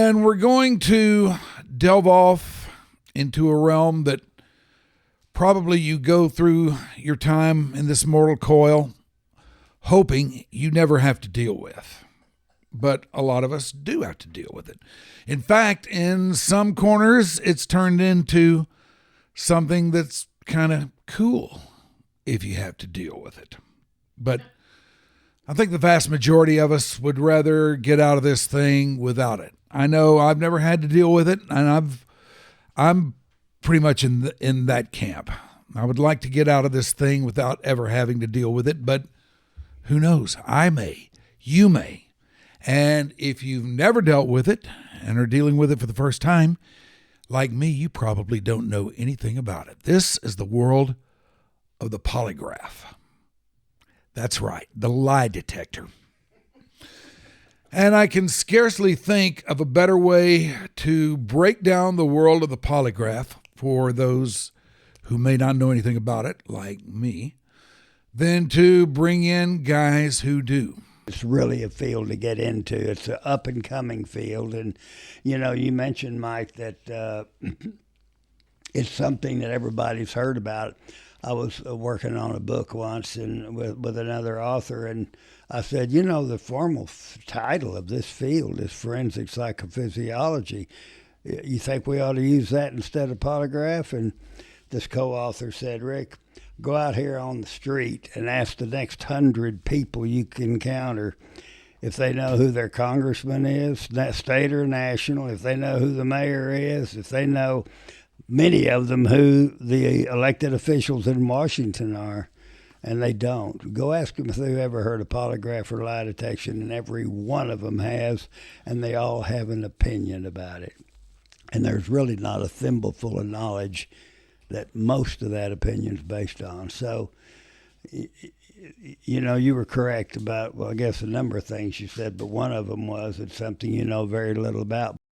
And we're going to delve off into a realm that probably you go through your time in this mortal coil hoping you never have to deal with. But a lot of us do have to deal with it. In fact, in some corners, it's turned into something that's kind of cool if you have to deal with it. But I think the vast majority of us would rather get out of this thing without it. I know I've never had to deal with it, and I'm pretty much in that camp. I would like to get out of this thing without ever having to deal with it, but who knows? I may. You may. And if you've never dealt with it and are dealing with it for the first time, like me, you probably don't know anything about it. This is the world of the polygraph. That's right, the lie detector. And I can scarcely think of a better way to break down the world of the polygraph for those who may not know anything about it, like me, than to bring in guys who do. It's really a field to get into. It's an up-and-coming field. And, you know, you mentioned, Mike, that it's something that everybody's heard about. I was working on a book once and with another author, and I said, you know, the formal title of this field is forensic psychophysiology. You think we ought to use that instead of polygraph? And this co-author said, Rick, go out here on the street and ask the next 100 people you can encounter if they know who their congressman is, state or national, if they know who the mayor is, if they know many of them who the elected officials in Washington are, and they don't. Go ask them if they've ever heard of polygraph or lie detection, and every one of them has, and they all have an opinion about it. And there's really not a thimbleful of knowledge that most of that opinion's based on. So, you know, you were correct about, well, I guess a number of things you said, but one of them was it's something you know very little about.